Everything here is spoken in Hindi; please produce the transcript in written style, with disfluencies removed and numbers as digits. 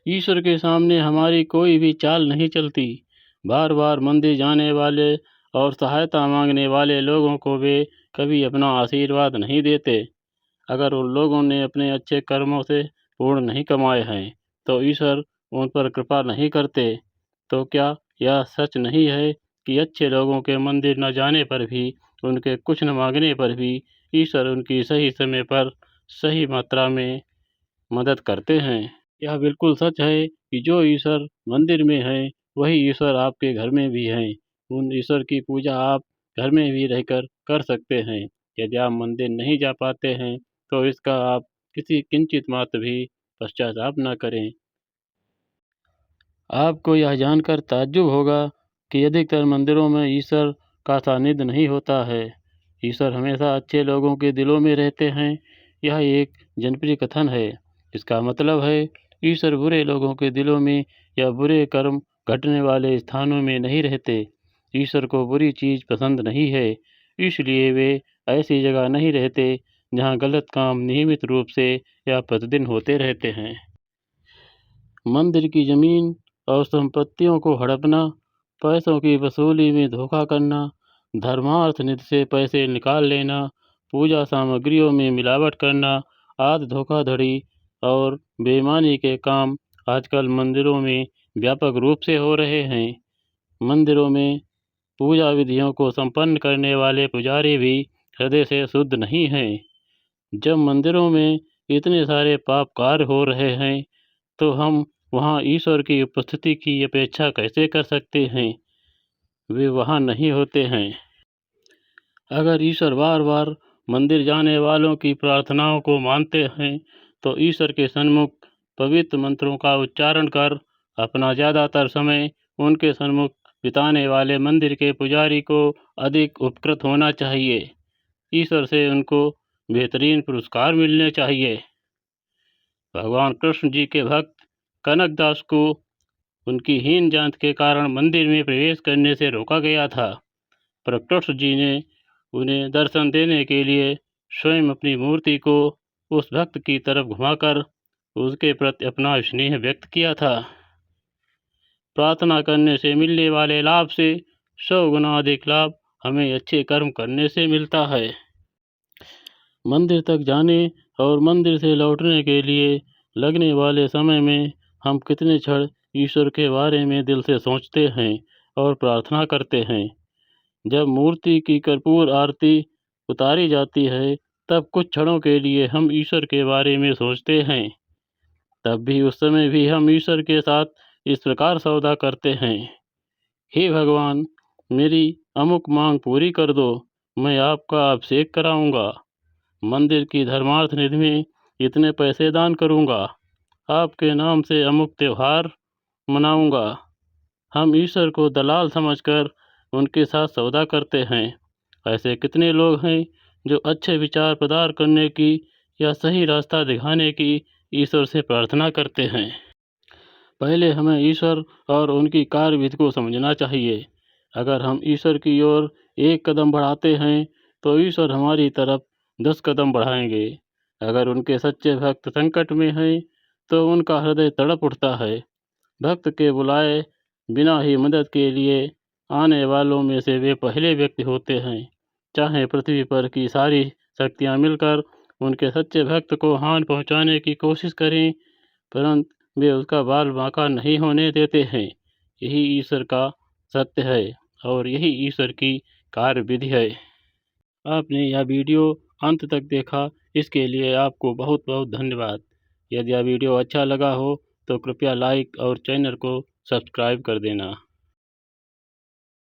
ईश्वर के सामने हमारी कोई भी चाल नहीं चलती। बार बार मंदिर जाने वाले और सहायता मांगने वाले लोगों को वे कभी अपना आशीर्वाद नहीं देते। अगर उन लोगों ने अपने अच्छे कर्मों से पूर्ण नहीं कमाए हैं, तो ईश्वर उन पर कृपा नहीं करते। तो क्या यह सच नहीं है कि अच्छे लोगों के मंदिर न जाने पर भी, उनके कुछ न मांगने पर भी ईश्वर उनकी सही समय पर सही मात्रा में मदद करते हैं? यह बिल्कुल सच है कि जो ईश्वर मंदिर में है, वही ईश्वर आपके घर में भी हैं। उन ईश्वर की पूजा आप घर में भी रहकर कर सकते हैं। यदि आप मंदिर नहीं जा पाते हैं, तो इसका आप किसी किंचित मात्र भी पश्चाताप न करें। आपको यह जानकर ताज्जुब होगा कि अधिकतर मंदिरों में ईश्वर का सानिध्य नहीं होता है। ईश्वर हमेशा अच्छे लोगों के दिलों में रहते हैं। यह एक जनप्रिय कथन है। इसका मतलब है, ईश्वर बुरे लोगों के दिलों में या बुरे कर्म घटने वाले स्थानों में नहीं रहते। ईश्वर को बुरी चीज़ पसंद नहीं है, इसलिए वे ऐसी जगह नहीं रहते जहाँ गलत काम नियमित रूप से या प्रतिदिन होते रहते हैं। मंदिर की जमीन और संपत्तियों को हड़पना, पैसों की वसूली में धोखा करना, धर्मार्थ निधि से पैसे निकाल लेना, पूजा सामग्रियों में मिलावट करना आदि धोखाधड़ी और बेईमानी के काम आजकल मंदिरों में व्यापक रूप से हो रहे हैं। मंदिरों में पूजा विधियों को संपन्न करने वाले पुजारी भी हृदय से शुद्ध नहीं हैं। जब मंदिरों में इतने सारे पाप कार्य हो रहे हैं, तो हम वहाँ ईश्वर की उपस्थिति की अपेक्षा कैसे कर सकते हैं? वे वहाँ नहीं होते हैं। अगर ईश्वर बार बार मंदिर जाने वालों की प्रार्थनाओं को मानते हैं, तो ईश्वर के सन्मुख पवित्र मंत्रों का उच्चारण कर अपना ज़्यादातर समय उनके सन्मुख बिताने वाले मंदिर के पुजारी को अधिक उपकृत होना चाहिए। ईश्वर से उनको बेहतरीन पुरस्कार मिलने चाहिए। भगवान कृष्ण जी के भक्त कनकदास को उनकी हीन जात के कारण मंदिर में प्रवेश करने से रोका गया था, पर कृष्ण जी ने उन्हें दर्शन देने के लिए स्वयं अपनी मूर्ति को उस भक्त की तरफ घुमाकर उसके प्रति अपना स्नेह व्यक्त किया था। प्रार्थना करने से मिलने वाले लाभ से 100 गुना अधिक लाभ हमें अच्छे कर्म करने से मिलता है। मंदिर तक जाने और मंदिर से लौटने के लिए लगने वाले समय में हम कितने क्षण ईश्वर के बारे में दिल से सोचते हैं और प्रार्थना करते हैं। जब मूर्ति की कर्पूर आरती उतारी जाती है, तब कुछ क्षणों के लिए हम ईश्वर के बारे में सोचते हैं। तब भी उस समय भी हम ईश्वर के साथ इस प्रकार सौदा करते हैं, हे भगवान, मेरी अमुक मांग पूरी कर दो, मैं आपका अभिषेक कराऊंगा, मंदिर की धर्मार्थ निधि में इतने पैसे दान करूंगा, आपके नाम से अमुक त्योहार मनाऊंगा। हम ईश्वर को दलाल समझकर उनके साथ सौदा करते हैं। ऐसे कितने लोग हैं जो अच्छे विचार प्रदान करने की या सही रास्ता दिखाने की ईश्वर से प्रार्थना करते हैं। पहले हमें ईश्वर और उनकी कार्य विधि को समझना चाहिए। अगर हम ईश्वर की ओर एक कदम बढ़ाते हैं, तो ईश्वर हमारी तरफ 10 कदम बढ़ाएंगे। अगर उनके सच्चे भक्त संकट में हैं, तो उनका हृदय तड़प उठता है। भक्त के बुलाए बिना ही मदद के लिए आने वालों में से वे पहले व्यक्ति होते हैं। चाहे पृथ्वी पर की सारी शक्तियां मिलकर उनके सच्चे भक्त को हानि पहुंचाने की कोशिश करें, परंतु वे उसका बाल बांका नहीं होने देते हैं। यही ईश्वर का सत्य है और यही ईश्वर की कार्य विधि है। आपने यह वीडियो अंत तक देखा, इसके लिए आपको बहुत बहुत धन्यवाद। यदि यह वीडियो अच्छा लगा हो, तो कृपया लाइक और चैनल को सब्सक्राइब कर देना।